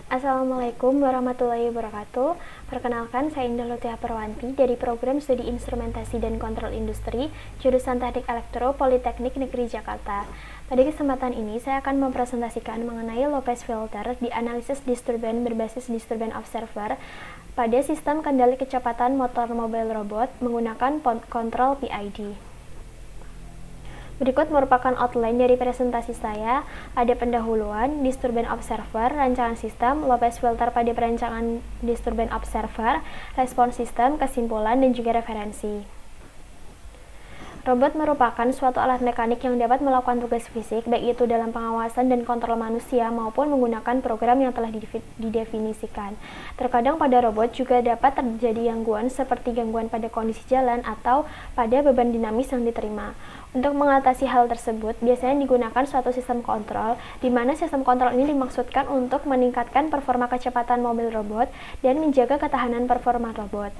Assalamualaikum warahmatullahi wabarakatuh. Perkenalkan, saya Indah Lutfiah Perwanti dari Program Studi Instrumentasi dan Kontrol Industri, jurusan Teknik Elektro Politeknik Negeri Jakarta. Pada kesempatan ini, saya akan mempresentasikan mengenai Lopez filter di analisis disturban berbasis disturban observer pada sistem kendali kecepatan motor mobil robot menggunakan kontrol PID. Berikut merupakan outline dari presentasi saya. Ada pendahuluan, disturban observer, rancangan sistem, Lopez filter pada perancangan disturban observer, respons sistem, kesimpulan, dan juga referensi. Robot merupakan suatu alat mekanik yang dapat melakukan tugas fisik, baik itu dalam pengawasan dan kontrol manusia maupun menggunakan program yang telah didefinisikan. Terkadang pada robot juga dapat terjadi gangguan seperti gangguan pada kondisi jalan atau pada beban dinamis yang diterima. Untuk mengatasi hal tersebut, biasanya digunakan suatu sistem kontrol, di mana sistem kontrol ini dimaksudkan untuk meningkatkan performa kecepatan mobil robot dan menjaga ketahanan performa robot.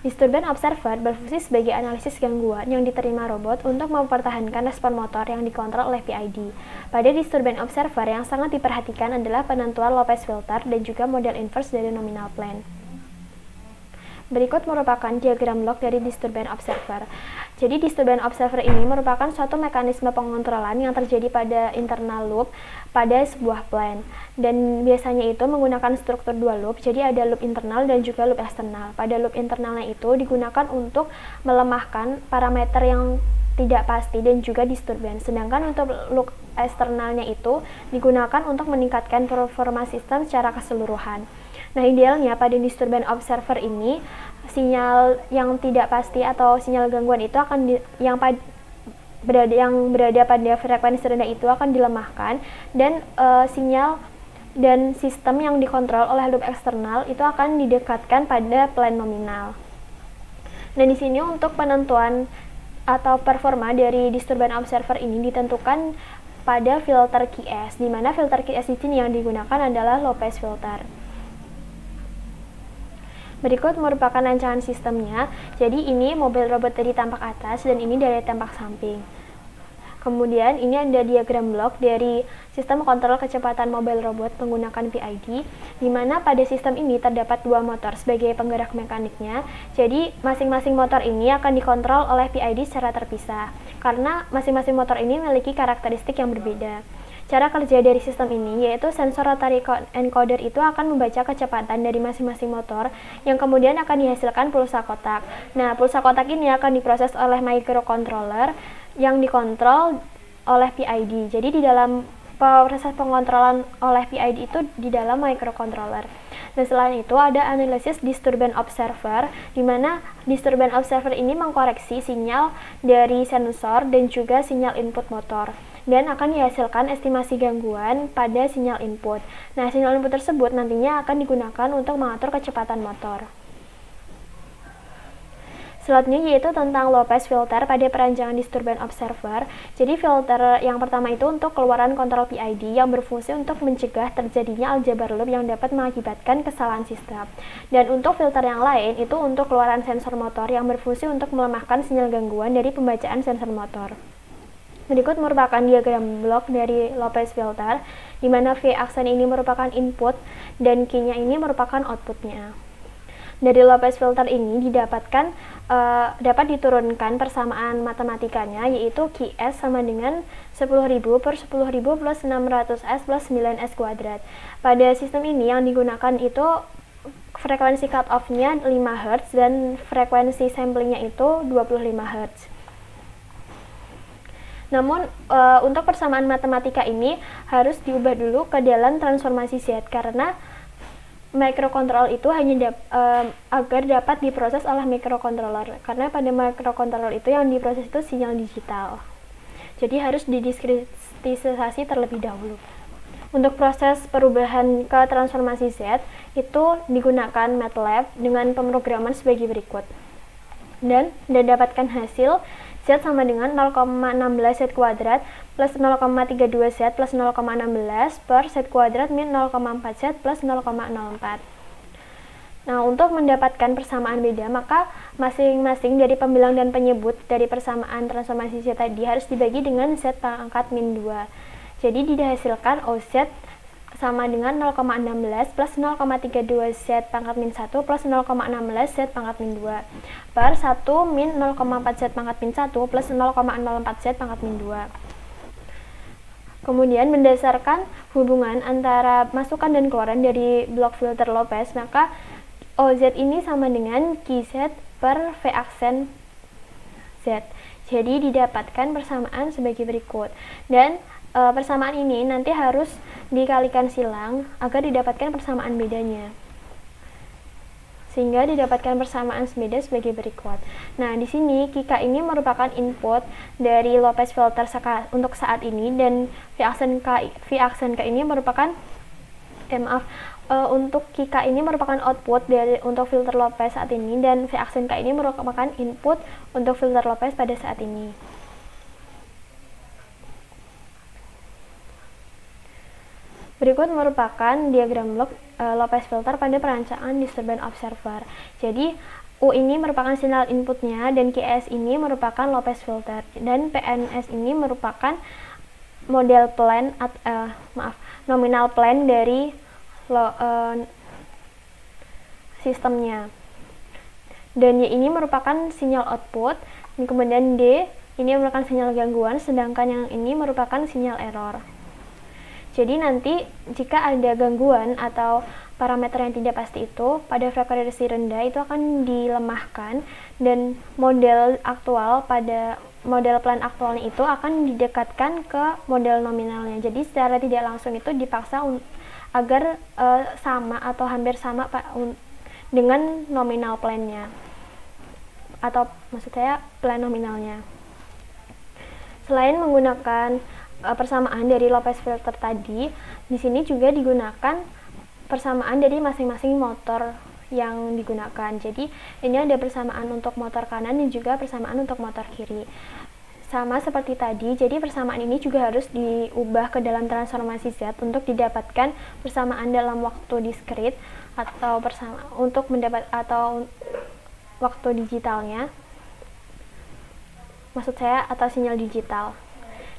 Disturban observer berfungsi sebagai analisis gangguan yang diterima robot untuk mempertahankan respon motor yang dikontrol oleh PID. Pada disturban observer yang sangat diperhatikan adalah penentuan Lopez filter dan juga model inverse dari nominal plane. Berikut merupakan diagram log dari disturban observer. Jadi disturban observer ini merupakan suatu mekanisme pengontrolan yang terjadi pada internal loop pada sebuah plane. Dan biasanya itu menggunakan struktur dua loop, jadi ada loop internal dan juga loop eksternal. Pada loop internalnya itu digunakan untuk melemahkan parameter yang tidak pasti dan juga disturban. Sedangkan untuk loop eksternalnya itu digunakan untuk meningkatkan performa sistem secara keseluruhan. Nah, idealnya pada disturban observer ini sinyal yang tidak pasti atau sinyal gangguan itu akan yang berada pada frekuensi rendah itu akan dilemahkan dan sinyal dan sistem yang dikontrol oleh loop eksternal itu akan didekatkan pada plane nominal. Nah, di sini untuk penentuan atau performa dari disturban observer ini ditentukan pada filter QS, di mana filter QS di sini yang digunakan adalah Lopez filter. Berikut merupakan rancangan sistemnya. Jadi ini mobil robot dari tampak atas dan ini dari tampak samping. Kemudian ini ada diagram blok dari sistem kontrol kecepatan mobil robot menggunakan PID, di mana pada sistem ini terdapat dua motor sebagai penggerak mekaniknya. Jadi masing-masing motor ini akan dikontrol oleh PID secara terpisah, karena masing-masing motor ini memiliki karakteristik yang berbeda. Cara kerja dari sistem ini yaitu sensor rotary encoder itu akan membaca kecepatan dari masing-masing motor yang kemudian akan dihasilkan pulsa kotak. Nah, pulsa kotak ini akan diproses oleh microcontroller yang dikontrol oleh PID. Jadi di dalam proses pengontrolan oleh PID itu di dalam microcontroller. Dan selain itu ada analisis disturban observer, di mana disturban observer ini mengkoreksi sinyal dari sensor dan juga sinyal input motor, dan akan dihasilkan estimasi gangguan pada sinyal input. Nah, sinyal input tersebut nantinya akan digunakan untuk mengatur kecepatan motor. Selanjutnya yaitu tentang Lopez filter pada perancangan disturban observer. Jadi filter yang pertama itu untuk keluaran kontrol PID yang berfungsi untuk mencegah terjadinya aljabar loop yang dapat mengakibatkan kesalahan sistem. Dan untuk filter yang lain itu untuk keluaran sensor motor yang berfungsi untuk melemahkan sinyal gangguan dari pembacaan sensor motor. Berikut merupakan diagram blok dari Lopez filter, di mana V aksen ini merupakan input dan Q-nya ini merupakan outputnya. Dari Lopez filter ini dapat diturunkan persamaan matematikanya, yaitu QS sama dengan 10.000 per 10.000 plus 600S plus 9S kuadrat. Pada sistem ini yang digunakan itu frekuensi cut-off-nya 5 Hz dan frekuensi samplingnya itu 25 Hz. Namun untuk persamaan matematika ini harus diubah dulu ke dalam transformasi Z, karena microcontroller itu hanya agar dapat diproses oleh microcontroller, karena pada microcontroller itu yang diproses itu sinyal digital. Jadi harus didiskretisasi terlebih dahulu. Untuk proses perubahan ke transformasi Z itu digunakan MATLAB dengan pemrograman sebagai berikut. Dan dapatkan hasil Z sama dengan 0,16 Z kuadrat plus 0,32 Z plus 0,16 per Z kuadrat min 0,4 Z plus 0,04. Nah, untuk mendapatkan persamaan beda, maka masing-masing dari pembilang dan penyebut dari persamaan transformasi Z tadi harus dibagi dengan Z pangkat min 2. Jadi dihasilkan OZ sama dengan 0,16 plus 0,32 Z pangkat min 1 plus 0,16 Z pangkat min 2 per 1 min 0,4 Z pangkat min 1 plus 0,04 Z pangkat min 2. Kemudian berdasarkan hubungan antara masukan dan keluaran dari blok filter Lopez, maka OZ ini sama dengan QZ per V aksen Z. Jadi didapatkan persamaan sebagai berikut. Dan persamaan ini nanti harus dikalikan silang agar didapatkan persamaan bedanya, sehingga didapatkan persamaan sebeda sebagai berikut. Nah, di sini QK ini merupakan input dari Lopez filter untuk saat ini, dan V aksen K ini merupakan untuk QK ini merupakan output untuk filter Lopez saat ini, dan V aksen K ini merupakan input untuk filter Lopez pada saat ini. Berikut merupakan diagram blok Lopez filter pada perancangan disturbance observer. Jadi U ini merupakan sinyal inputnya, dan QS ini merupakan Lopez filter, dan PNS ini merupakan model plan nominal plan dari sistemnya. Dan Y ini merupakan sinyal output, dan kemudian D ini merupakan sinyal gangguan, sedangkan yang ini merupakan sinyal error. Jadi nanti jika ada gangguan atau parameter yang tidak pasti itu pada frekuensi rendah itu akan dilemahkan, dan model plan aktualnya itu akan didekatkan ke model nominalnya. Jadi secara tidak langsung itu dipaksa agar sama atau hampir sama dengan nominal plannya, atau maksud saya plan nominalnya. Selain menggunakan persamaan dari Lopez filter tadi, di sini juga digunakan persamaan dari masing-masing motor yang digunakan. Jadi ini ada persamaan untuk motor kanan dan juga persamaan untuk motor kiri. Sama seperti tadi, jadi persamaan ini juga harus diubah ke dalam transformasi Z untuk didapatkan persamaan dalam waktu diskrit atau waktu digitalnya. Maksud saya atau sinyal digital.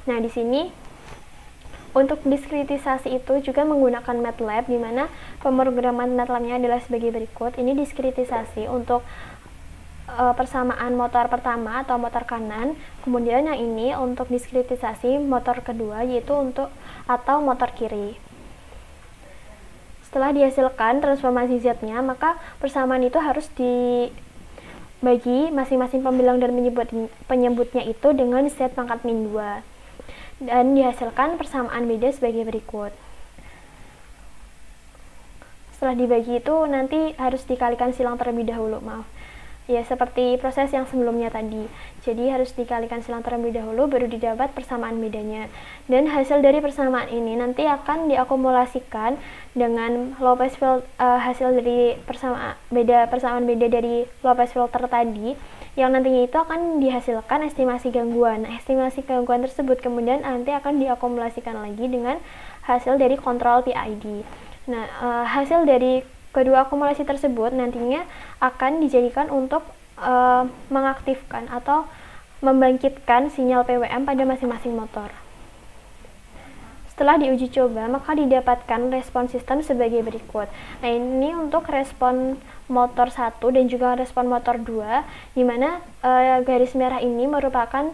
Nah, di sini untuk diskritisasi itu juga menggunakan MATLAB, di mana pemrograman MATLAB-nya adalah sebagai berikut. Ini diskritisasi untuk persamaan motor pertama atau motor kanan, kemudian yang ini untuk diskritisasi motor kedua, yaitu atau motor kiri. Setelah dihasilkan transformasi Z-nya, maka persamaan itu harus dibagi masing-masing pembilang dan penyebutnya itu dengan Z pangkat min 2. Dan dihasilkan persamaan beda sebagai berikut. Setelah dibagi itu nanti harus dikalikan silang terlebih dahulu, ya seperti proses yang sebelumnya tadi. Jadi harus dikalikan silang terlebih dahulu baru didapat persamaan bedanya, dan hasil dari persamaan ini nanti akan diakumulasikan dengan hasil dari persamaan beda dari Lopez filter tadi, yang nantinya itu akan dihasilkan estimasi gangguan. Nah, estimasi gangguan tersebut kemudian nanti akan diakumulasikan lagi dengan hasil dari kontrol PID. Nah, hasil dari kedua akumulasi tersebut nantinya akan dijadikan untuk mengaktifkan atau membangkitkan sinyal PWM pada masing-masing motor. Setelah diuji coba, maka didapatkan respon sistem sebagai berikut. Nah, ini untuk respon motor 1 dan juga respon motor 2, di mana garis merah ini merupakan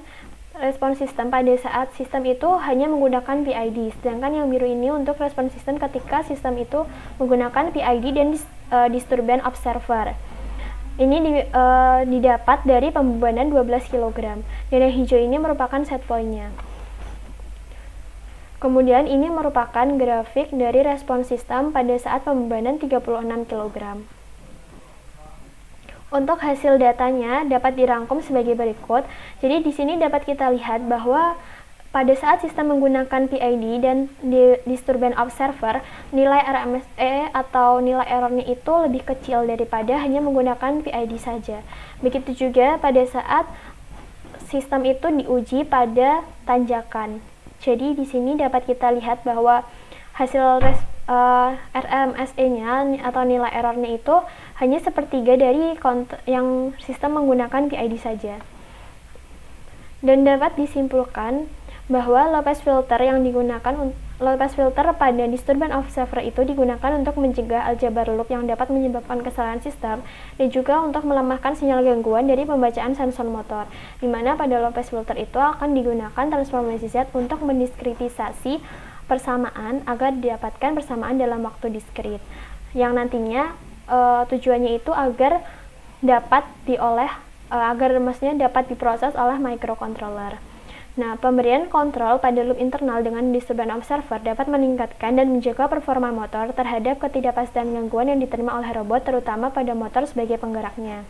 respon sistem pada saat sistem itu hanya menggunakan PID, sedangkan yang biru ini untuk respon sistem ketika sistem itu menggunakan PID dan disturbance observer. Ini didapat dari pembebanan 12 kg, dan yang hijau ini merupakan set point-nya. Kemudian ini merupakan grafik dari respon sistem pada saat pembebanan 36 kg. Untuk hasil datanya dapat dirangkum sebagai berikut. Jadi di sini dapat kita lihat bahwa pada saat sistem menggunakan PID dan disturbance observer, nilai RMSE atau nilai errornya itu lebih kecil daripada hanya menggunakan PID saja. Begitu juga pada saat sistem itu diuji pada tanjakan. Jadi di sini dapat kita lihat bahwa hasil RMSE-nya atau nilai errornya itu hanya sepertiga dari yang sistem menggunakan PID saja. Dan dapat disimpulkan bahwa Lopez filter yang digunakan Low pass filter pada disturbance observer itu digunakan untuk mencegah aljabar loop yang dapat menyebabkan kesalahan sistem dan juga untuk melemahkan sinyal gangguan dari pembacaan sensor motor, di mana pada low pass filter itu akan digunakan transformasi Z untuk mendiskritisasi persamaan agar didapatkan persamaan dalam waktu diskrit, yang nantinya tujuannya itu agar dapat diproses oleh microcontroller. Nah, pemberian kontrol pada loop internal dengan disturbance observer dapat meningkatkan dan menjaga performa motor terhadap ketidakpastian gangguan yang diterima oleh robot, terutama pada motor sebagai penggeraknya.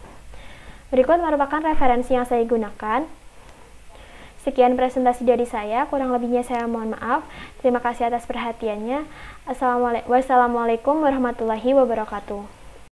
Berikut merupakan referensi yang saya gunakan. Sekian presentasi dari saya, kurang lebihnya saya mohon maaf. Terima kasih atas perhatiannya. Wassalamualaikum warahmatullahi wabarakatuh.